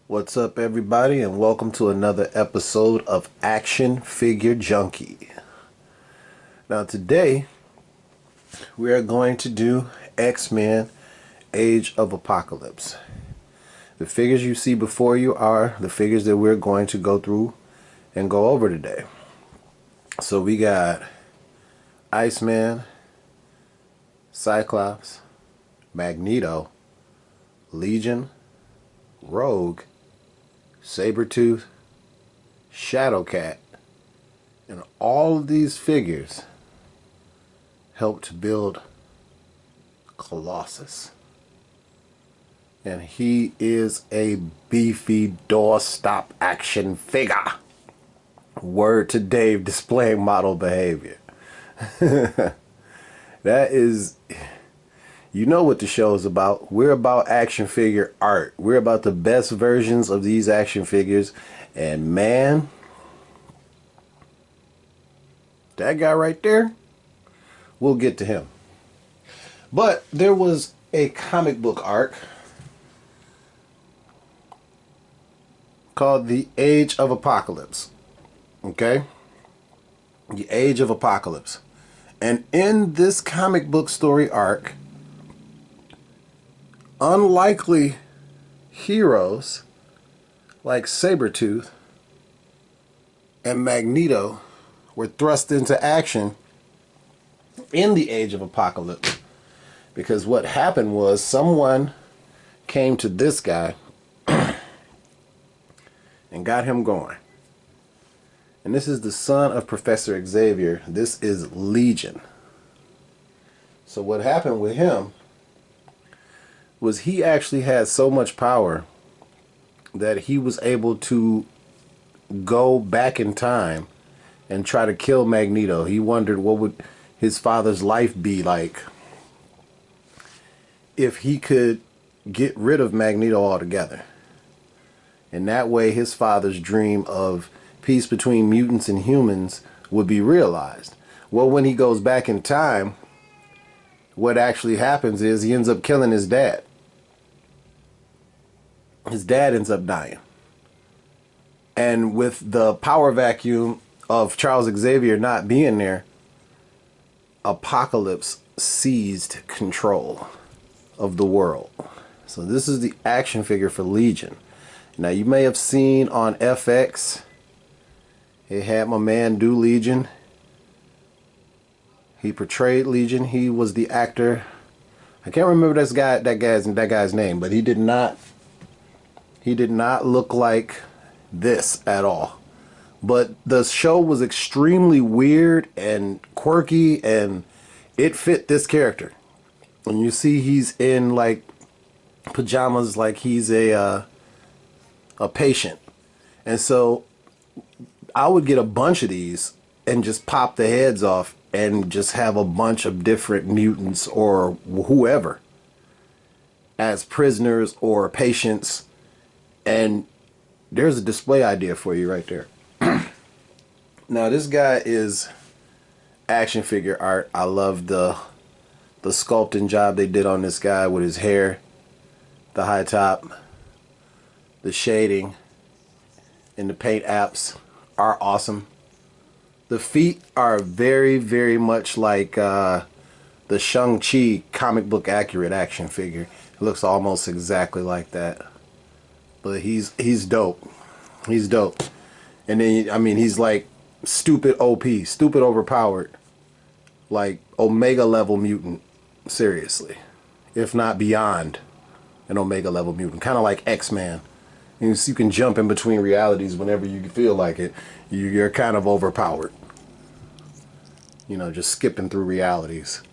What's up, everybody, and welcome to another episode of Action Figure Junkie. Now, today we are going to do X-Men Age of Apocalypse. The figures you see before you are the figures that we're going to go through and go over today. So we got Iceman, Cyclops, Magneto, Legion, Rogue, Sabretooth, Shadowcat, and all of these figures help to build Colossus. And he is a beefy doorstop action figure. Word to Dave displaying model behavior. That is... You know what the show is about. We're about action figure art. We're about the best versions of these action figures. And man, that guy right there, we'll get to him. But there was a comic book arc called The Age of Apocalypse. Okay? The Age of Apocalypse. And in this comic book story arc, unlikely heroes like Sabretooth and Magneto were thrust into action in the Age of Apocalypse. Because what happened was someone came to this guy and got him going. And this is the son of Professor Xavier. This is Legion. So what happened with him was he actually had so much power that he was able to go back in time and try to kill Magneto. He wondered what would his father's life be like if he could get rid of Magneto altogether. And that way his father's dream of peace between mutants and humans would be realized. Well, when he goes back in time, what actually happens is he ends up killing his dad. His dad ends up dying. And with the power vacuum of Charles Xavier not being there, Apocalypse seized control of the world. So this is the action figure for Legion. Now you may have seen on FX, it had my man do Legion. He portrayed Legion. He was the actor. I can't remember that guy's name, but he did not look like this at all. But the show was extremely weird and quirky, and it fit this character. And you see he's in like pajamas, like he's a patient. And so I would get a bunch of these and just pop the heads off and just have a bunch of different mutants or whoever as prisoners or patients. And there's a display idea for you right there. Now this guy is action figure art. I love the sculpting job they did on this guy with his hair, the high top, the shading, and the paint apps are awesome. The feet are very, very much like the Shang-Chi comic book accurate action figure. It looks almost exactly like that. But he's dope. He's dope. And then, I mean, he's like stupid OP, stupid overpowered. Like Omega level mutant. Seriously. If not beyond an Omega level mutant. Kind of like X-Man. You can jump in between realities whenever you feel like it. You're kind of overpowered. You know, just skipping through realities.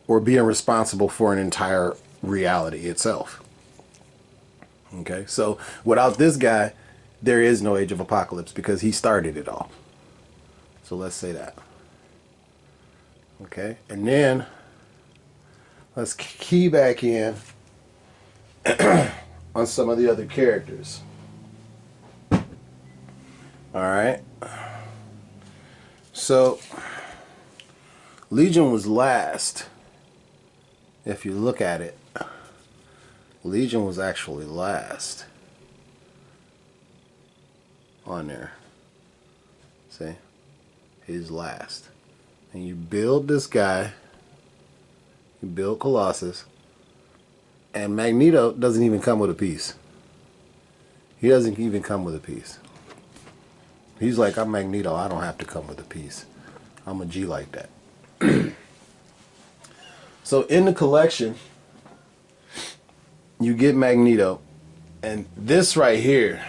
Or being responsible for an entire reality itself. Okay, so without this guy, there is no Age of Apocalypse because he started it all. So let's say that. Okay, and then let's key back in on some of the other characters. Alright. So Legion was last. If you look at it, Legion was actually last. on there. See? His last. And you build this guy, you build Colossus, and Magneto doesn't even come with a piece. He doesn't even come with a piece. He's like, I'm Magneto, I don't have to come with a piece. I'm a G like that. So in the collection, you get Magneto, and this right here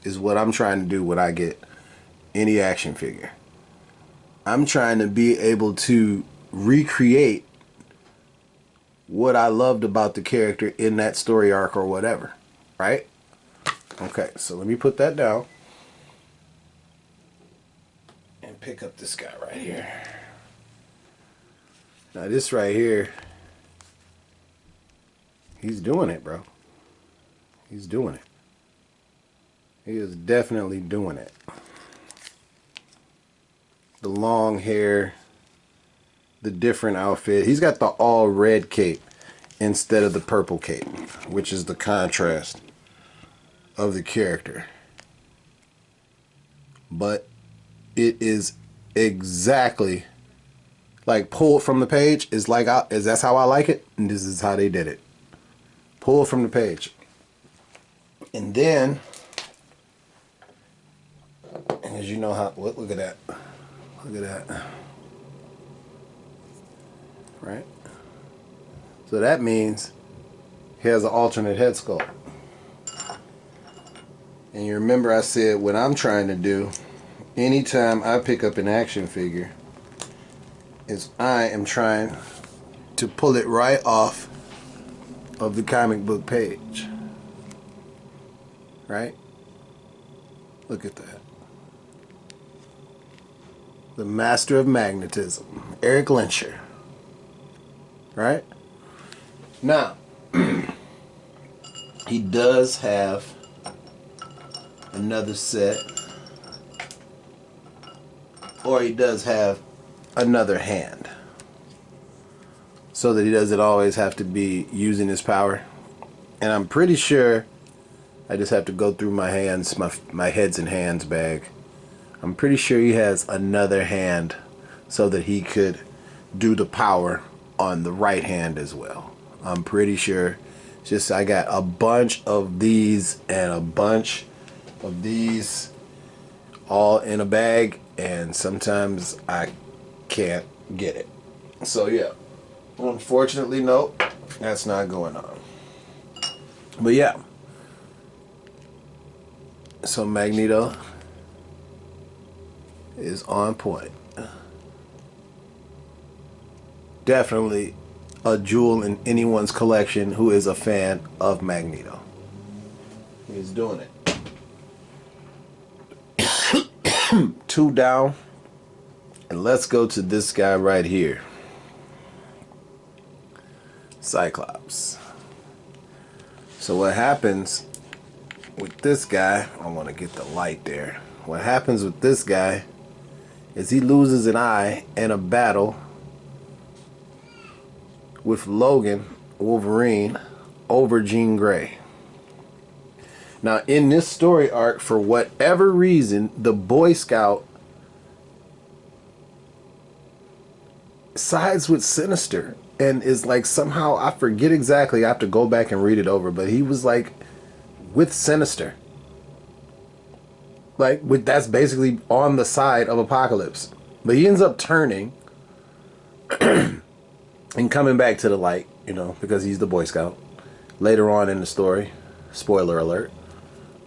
is what I'm trying to do when I get any action figure. I'm trying to be able to recreate what I loved about the character in that story arc or whatever, right? Okay, so let me put that down and pick up this guy right here. Now this right here, he's doing it, bro. He's doing it. He is definitely doing it. The long hair, the different outfit. He's got the all red cape instead of the purple cape, which is the contrast of the character. But it is exactly like pulled from the page. Is like that's how I like it, and this is how they did it. Pulled from the page. And then, as you know how, look at that. Look at that. Right? So that means he has an alternate head sculpt. And you remember I said what I'm trying to do anytime I pick up an action figure is I am trying to pull it right off of the comic book page. Right? Look at that. The master of magnetism, Eric Lyncher. Right? Now, he does have another set, or he does have another hand, so that he doesn't always have to be using his power. And I'm pretty sure I just have to go through my hands, my heads and hands bag. I'm pretty sure he has another hand so that he could do the power on the right hand as well. I'm pretty sure. Just I got a bunch of these and a bunch of these all in a bag, and sometimes I can't get it. So yeah, unfortunately, nope, that's not going on. But yeah, so Magneto is on point. Definitely a jewel in anyone's collection who is a fan of Magneto. He's doing it. 2 down. And let's go to this guy right here. Cyclops. So what happens with this guy, I want to get the light there. What happens with this guy is he loses an eye in a battle with Logan, Wolverine, over Jean Grey. Now, in this story arc, for whatever reason, the Boy Scout sides with Sinister and is like somehow, I forget exactly, I have to go back and read it over, but he was like with Sinister. Like, that's basically on the side of Apocalypse. But he ends up turning and coming back to the light, you know, because he's the Boy Scout later on in the story. Spoiler alert.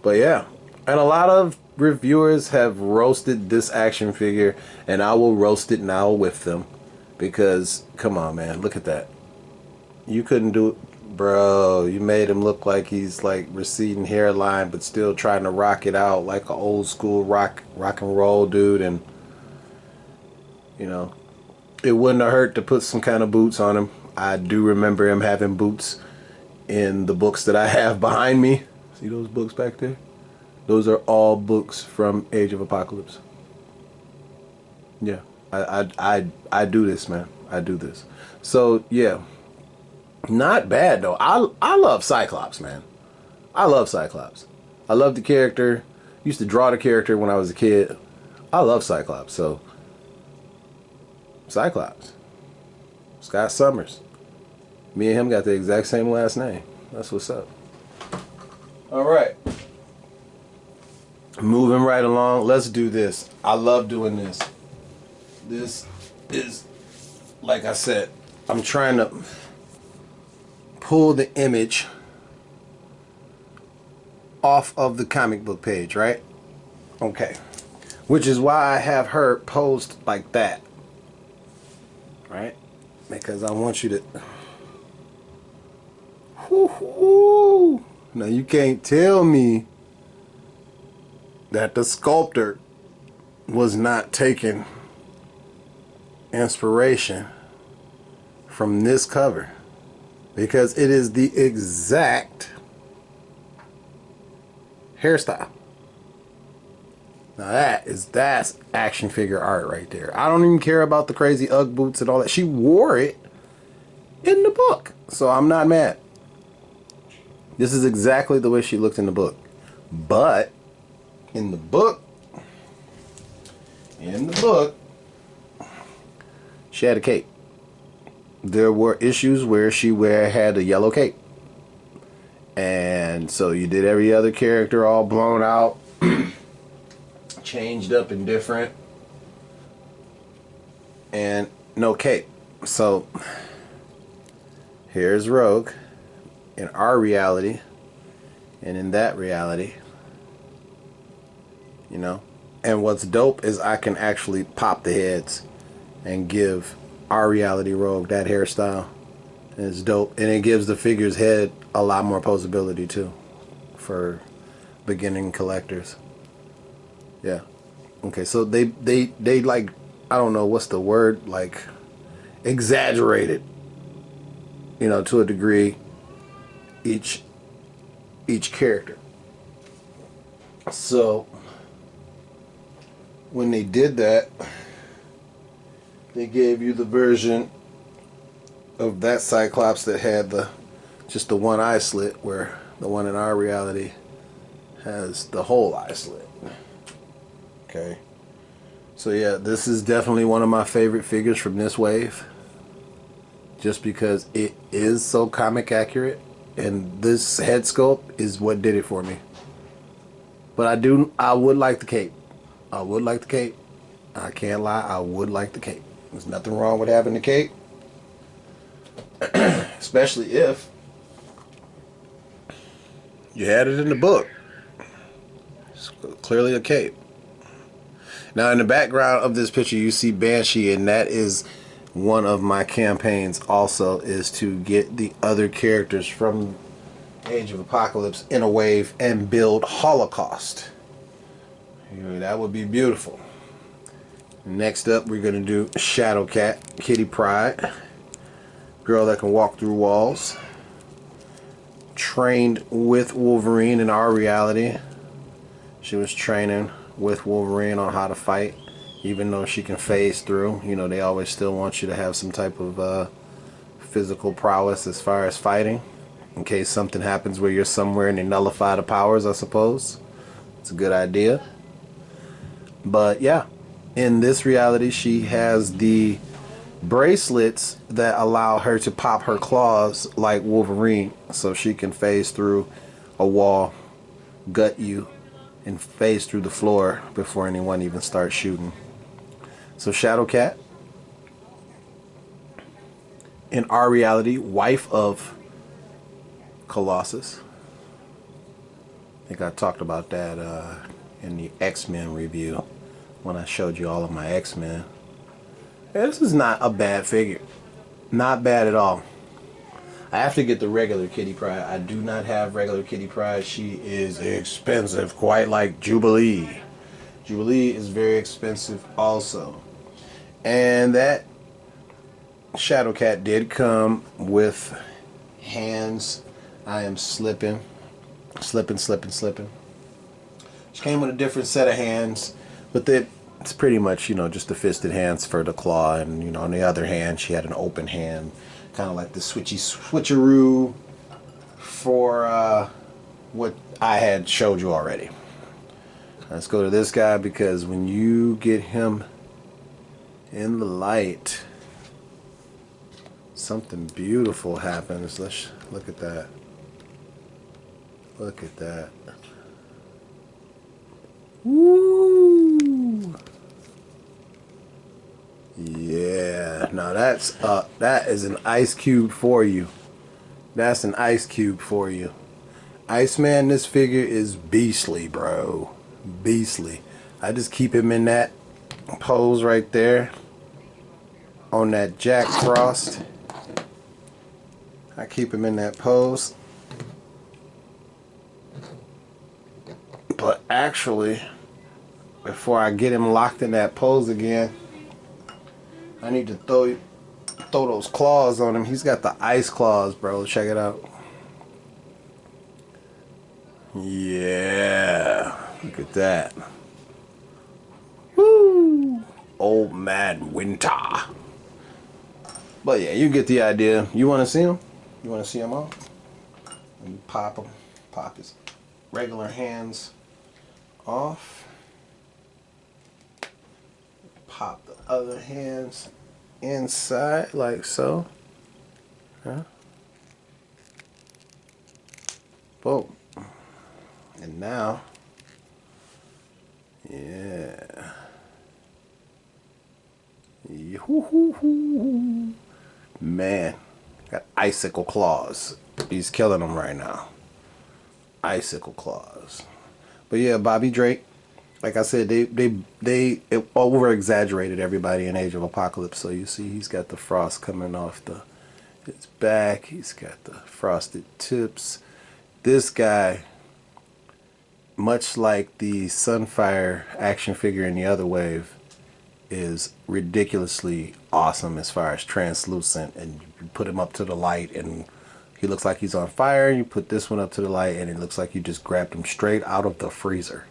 But yeah, and a lot of reviewers have roasted this action figure, and I will roast it now with them, because come on, man, look at that. You couldn't do it, bro. You made him look like he's like receding hairline, but still trying to rock it out like an old school rock and roll dude. And you know, it wouldn't have hurt to put some kind of boots on him. I do remember him having boots in the books that I have behind me. See those books back there? Those are all books from Age of Apocalypse. Yeah, I do this, man. I do this. So yeah, not bad though. I love Cyclops, man. I love Cyclops. I love the character. Used to draw the character when I was a kid. I love Cyclops, so Cyclops. Scott Summers. Me and him got the exact same last name. That's what's up. Alright. Moving right along. Let's do this. I love doing this. This is, like I said, I'm trying to pull the image off of the comic book page, right? Okay. Which is why I have her posed like that. Right? Because I want you to... Woo-hoo. Now you can't tell me that the sculptor was not taking inspiration from this cover, because it is the exact hairstyle. Now that's action figure art right there. I don't even care about the crazy Ugg boots and all that. She wore it in the book, so I'm not mad. This is exactly the way she looked in the book. But in the book, she had a cape. There were issues where she had a yellow cape. And so you did every other character all blown out, changed up and different, and no cape. So here's Rogue in our reality, and in that reality, you know. And what's dope is I can actually pop the heads and give our reality Rogue that hairstyle. And it's dope, and it gives the figure's head a lot more posability too for beginning collectors. Yeah. Okay, so they like, I don't know what's the word, like exaggerated, you know, to a degree, each character. So when they did that, they gave you the version of that Cyclops that had just the one eye slit, where the one in our reality has the whole eye slit. Okay. So yeah, this is definitely one of my favorite figures from this wave, just because it is so comic accurate, and this head sculpt is what did it for me. But I would like the cape. I would like the cape. I can't lie, I would like the cape. There's nothing wrong with having the cape. Especially if you had it in the book. It's clearly a cape. Now in the background of this picture you see Banshee, and that is one of my campaigns also, is to get the other characters from Age of Apocalypse in a wave and build Holocaust. That would be beautiful. Next up we're going to do Shadowcat, Kitty Pryde. Girl that can walk through walls. Trained with Wolverine in our reality. She was training with Wolverine on how to fight, even though she can phase through. You know, they always still want you to have some type of physical prowess as far as fighting, in case something happens where you're somewhere and they nullify the powers, I suppose. It's a good idea. But yeah, in this reality she has the bracelets that allow her to pop her claws like Wolverine, so she can phase through a wall, gut you, and phase through the floor before anyone even starts shooting. So Shadowcat, in our reality, wife of Colossus. I think I talked about that in the X-Men review when I showed you all of my X-Men. This is not a bad figure. Not bad at all. I have to get the regular Kitty Pryde. I do not have regular Kitty Pryde. She is expensive, quite like Jubilee. Jubilee is very expensive also. And that Shadowcat did come with hands. I am slipping. She came with a different set of hands, but it's pretty much, you know, just the fisted hands for the claw, and, you know, on the other hand she had an open hand, kind of like the switcheroo for what I had showed you already. Let's go to this guy, because when you get him in the light, something beautiful happens. Let's look at that. Look at that. Woo! Yeah. Now that is an ice cube for you. That's an ice cube for you. Iceman, this figure is beastly, bro. Beastly. I just keep him in that pose right there on that Jack Frost. I keep him in that pose. But actually, before I get him locked in that pose again, I need to throw those claws on him. He's got the ice claws, bro. Check it out. Yeah. Look at that. Woo! Old Man Winter. But yeah, you get the idea. You want to see him? You want to see him all? Let me pop him. Pop his regular hands off. Pop the other hands inside like so. Huh? Boom. And now, yeah. Man, got icicle claws. He's killing them right now. Icicle claws. But yeah, Bobby Drake. Like I said, they over exaggerated everybody in Age of Apocalypse. So you see, he's got the frost coming off his back. He's got the frosted tips. This guy, much like the Sunfire action figure in the other wave, is ridiculously awesome as far as translucent. And you put him up to the light and he looks like he's on fire. You put this one up to the light and it looks like you just grabbed him straight out of the freezer.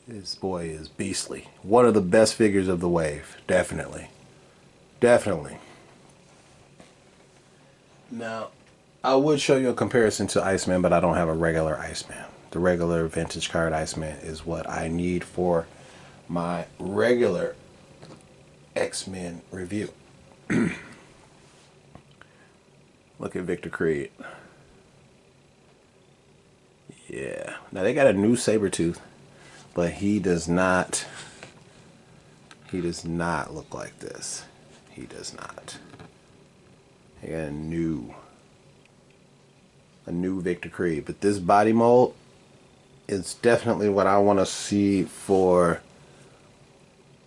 This boy is beastly. One of the best figures of the wave. Definitely. Definitely. Now, I would show you a comparison to Iceman, but I don't have a regular Iceman. The regular vintage card Iceman is what I need for my regular X-Men review. Look at Victor Creed. Yeah. Now they got a new Sabretooth, but he does not look like this. He does not. They got a new Victor Creed, but this body mold is definitely what I want to see for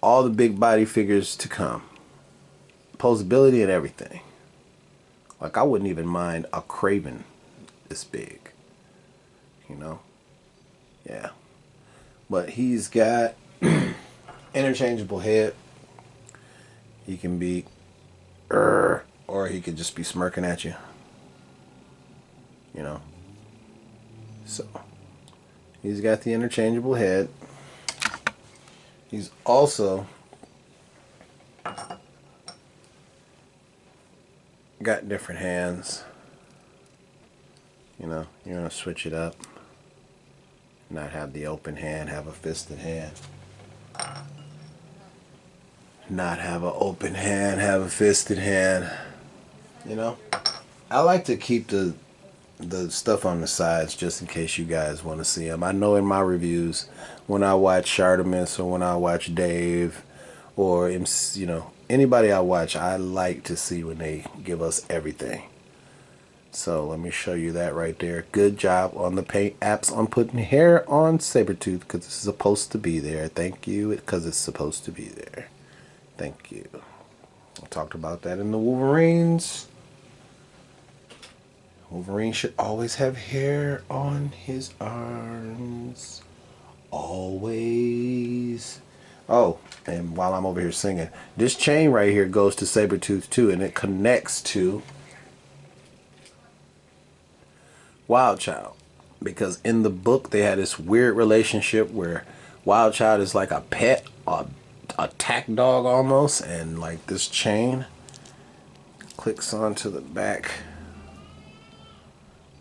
all the big body figures to come. Posability and everything. Like, I wouldn't even mind a Kraven this big. You know? Yeah. But he's got interchangeable head. He can be or he could just be smirking at you. You know? So, he's got the interchangeable head. He's also got different hands. You know, you're going to switch it up. Not have the open hand, have a fisted hand. Not have an open hand, have a fisted hand. You know? I like to keep the stuff on the sides just in case you guys want to see them. I know in my reviews, when I watch Shartimus or when I watch Dave or, you know, anybody I watch, I like to see when they give us everything. So let me show you that right there. Good job on the paint apps on putting hair on Sabretooth, because it's supposed to be there. Thank you, because it's supposed to be there. Thank you. I talked about that in the Wolverines. Wolverine should always have hair on his arms. Always. Oh, and while I'm over here singing, this chain right here goes to Sabretooth too, and it connects to Wild Child. Because in the book, they had this weird relationship where Wild Child is like a pet, a attack dog almost, and like this chain clicks onto the back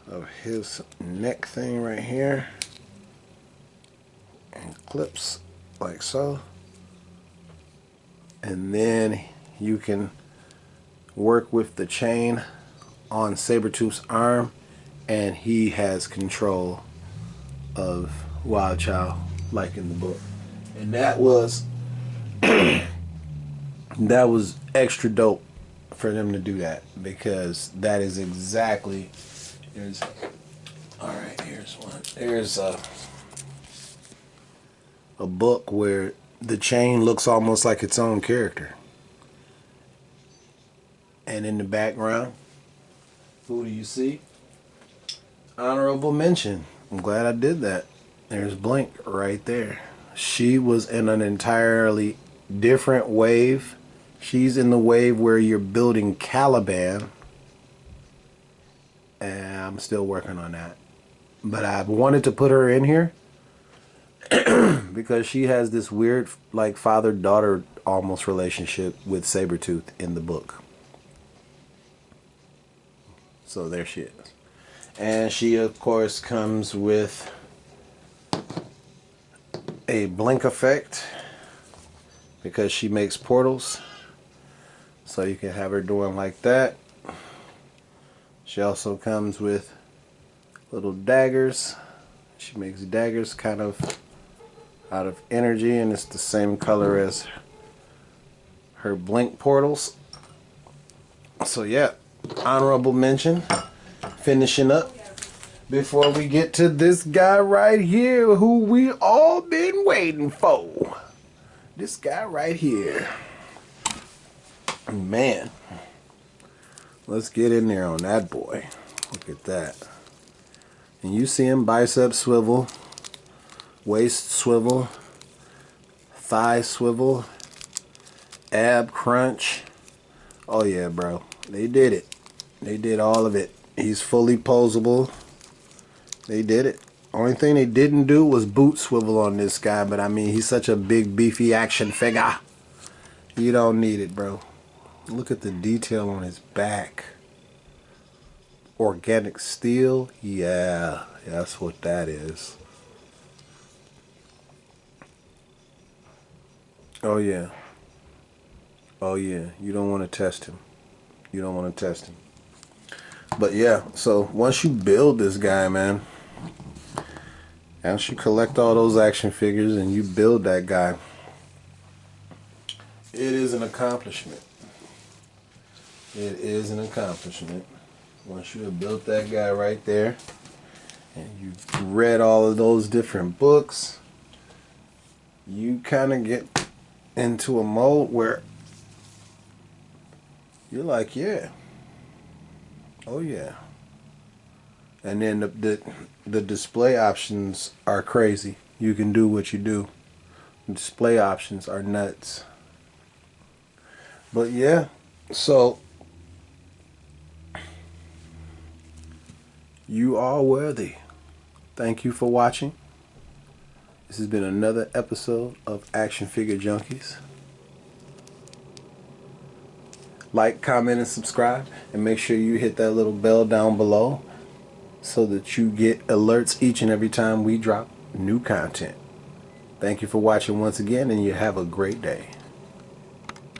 of his neck thing right here. clips like so, and then you can work with the chain on Sabretooth's arm, and he has control of Wild Child like in the book. And that was that was extra dope for them to do that, because that is exactly, here's, all right, here's one. There's a book where the chain looks almost like its own character. And in the background, who do you see? Honorable mention. I'm glad I did that. There's Blink right there. She was in an entirely different wave. She's in the wave where you're building Caliban. And I'm still working on that. But I wanted to put her in here because she has this weird, like, father-daughter almost relationship with Sabretooth in the book. So there she is. And she, of course, comes with a blink effect because she makes portals. So you can have her doing like that. She also comes with little daggers. She makes daggers kind of out of energy, and it's the same color as her blink portals. So yeah, honorable mention. Finishing up before we get to this guy right here who we all been waiting for. This guy right here. Man, let's get in there on that boy. Look at that. And you see him bicep swivel, waist swivel, thigh swivel, ab crunch. Oh yeah, bro. They did it. They did all of it. He's fully posable. They did it. Only thing they didn't do was boot swivel on this guy, but I mean, he's such a big, beefy action figure. You don't need it, bro. Look at the detail on his back. Organic steel. Yeah, that's what that is. Oh yeah. Oh yeah. You don't want to test him. You don't want to test him. But yeah, so once you build this guy, man, once you collect all those action figures and you build that guy, it is an accomplishment. It is an accomplishment. Once you have built that guy right there, and you've read all of those different books, you kind of get into a mode where you're like, yeah. Oh yeah. And then the display options are crazy. You can do what you do. The display options are nuts. But yeah, so you are worthy. Thank you for watching. This has been another episode of Action Figure Junkies. Like, comment, and subscribe, and make sure you hit that little bell down below so that you get alerts each and every time we drop new content. Thank you for watching once again, and you have a great day.